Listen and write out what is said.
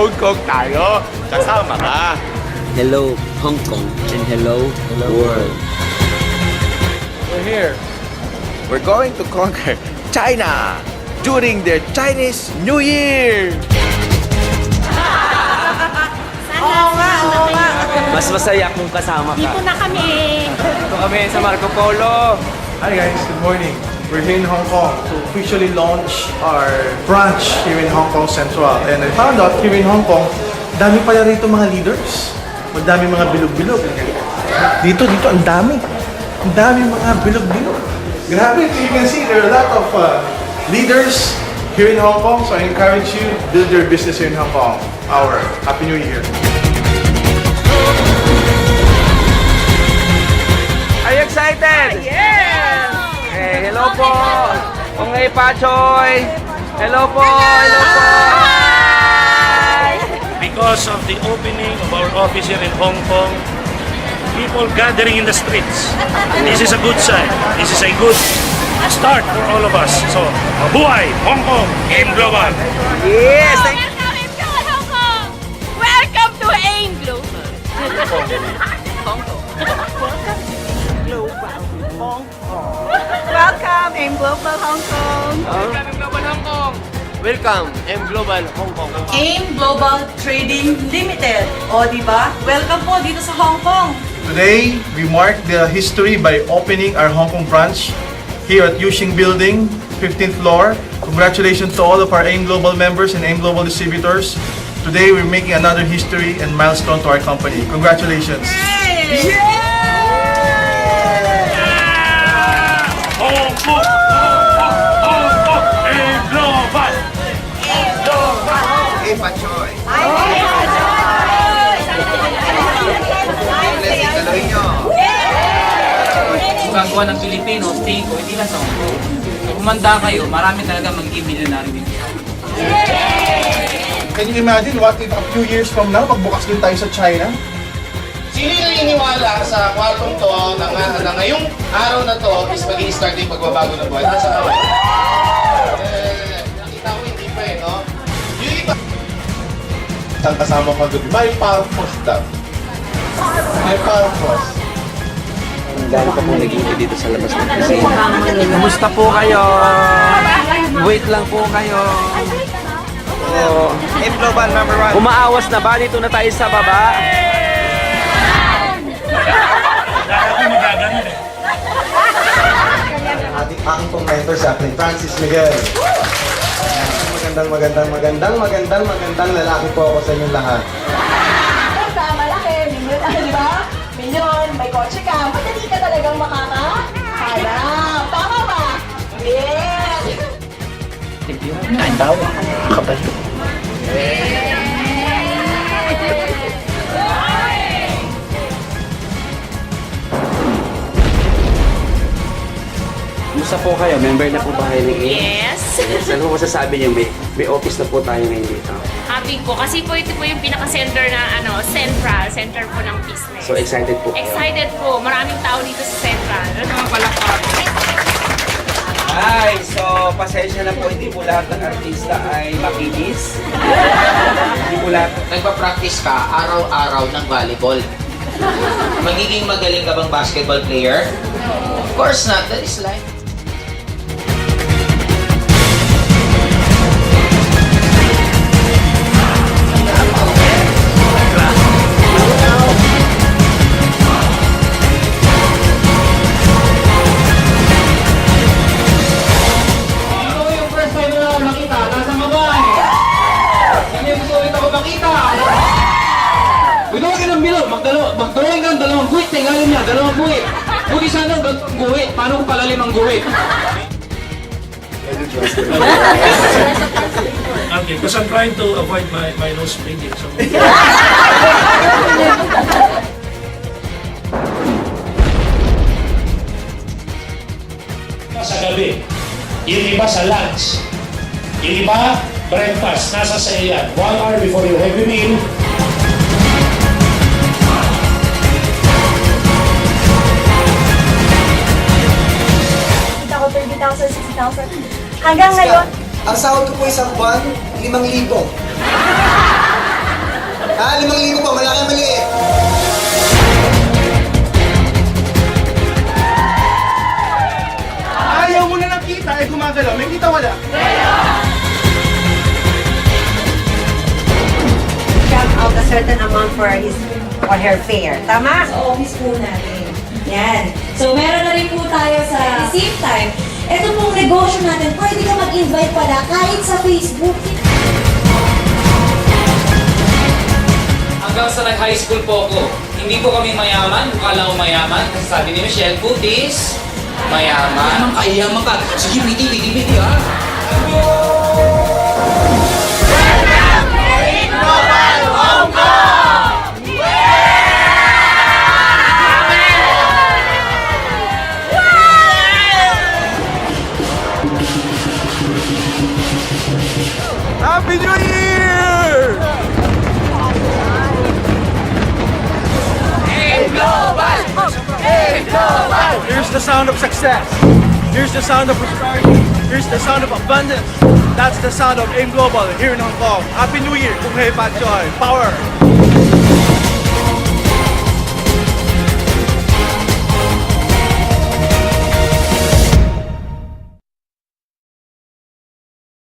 Hong Kong tayo. Kasama ka. Hello, Hong Kong, and hello, world. We're here. We're going to conquer China during their Chinese New Year. Oo nga. Mas masaya kung kasama ka. Dito na kami. Dito kami sa Marco Polo. Hi guys, good morning. We're here in Hong Kong to officially launch our branch here in Hong Kong Central. And I found out here in Hong Kong, dami pala rito mga leaders. Madami mga bilog-bilog. Dito, ang dami. Ang dami mga bilog-bilog. Grabe, you can see there are a lot of leaders here in Hong Kong. So I encourage you, build your business here in Hong Kong. Our Happy New Year. Are you excited? Yes! Hey, hello po. Ongay Pachoy. Hello po. Hello po. Because of the opening of our office here in Hong Kong, people gathering in the streets. This is a good sign. This is a good start for all of us. So, mabuhay, Hong Kong, AIM Global. Yes. Thank Welcome to Hong Kong! Welcome to AIM Global! Welcome, AIM Global Hong Kong! Welcome, M Global Hong Kong. AIM Global Trading Limited. O, diba? Welcome po dito sa Hong Kong. Today, we mark the history by opening our Hong Kong branch here at Yushing Building, 15th floor. Congratulations to all of our AIM Global members and AIM Global distributors. Today, we're making another history and milestone to our company. Congratulations. Hong Kong, Hong Kong, AIM Global. Hey, Pachoy. Blessing sa loy nyo. Gagawa ng Pilipino, tingin ko, hindi lang sa Hong Kong. So, kumanda kayo, marami talaga magiging milyonary din. Can you imagine what if a few years from now, magbukas din tayo sa China? Sino yung naniniwala sa kwartong to na ngayong araw na to is maging start yung pagbabago ng buhay? Nasa araw? Nakita ko hindi pa no? Yung iba... Saan kasama ko doon? May purpose daw. May purpose. Ang dami pa pong naging dito sa labas ng kusina. Kumusta po kayo? Wait lang po kayo. Oh, M Global #1. umaawas na ba? Dito na tayo sa baba. Aking pong mentor sa akin, Francis Miguel. Magandang lalaki po ako sa inyong lahat. Malaki, milyon, di ba? Milyon, may kotse ka, madali ka talagang makakahanap. Tama ba? Yes! Kumusta po kayo? Member na po ba kayo ng AIM? Yes. Ano po masasabi niyo? May office na po tayo ngayon dito. Happy po kasi po ito po yung pinaka-center na center po ng business. So excited po kayo. Excited po. Maraming tao dito sa Central. Ano naman pala po? Hi! So, pasensya na po, hindi po lahat ng artista ay makinis. Hindi po lahat. Nagpa-practice ka araw-araw ng volleyball. Magiging magaling ka bang basketball player? Of course not. That is life. Magdrawing ka ng dalawang guhit, tingnan niya, dalawang guhit. Huwag isa ng guhit, paano kung palalim ang guhit? Okay, because I'm trying to avoid my nose bleeding. So, sa gabi, yung iba sa lunch, yung iba breakfast, nasa sa iyan. 1 hour before your heavy meal, Kita ko 30,000, 60,000. Hanggang ngayon, Ang sahod ko po isang buwan, 5,000. 5,000 po, malaki maliit. Ayaw mo na ng kita, eh gumagalaw. May kita wala. Shell out a certain amount for his or her fare. Tama? Sa office po natin. Yan. So, meron na rin po tayo sa same time. Ito pong negosyo natin, pwede ka mag-invite pala kahit sa Facebook. Hanggang sa nag-high school po ako, hindi po kami mayaman, mukha lang ako mayaman. Kasi sabi ni Michelle, Putis, mayaman. Anong kayaman ka? Sige, piti ha. Happy New Year! Here's the sound of success. Here's the sound of prosperity. Here's the sound of abundance. That's the sound of AIM Global here in Hong Kong. Happy New Year! Kung Hei Pat Choy. Power!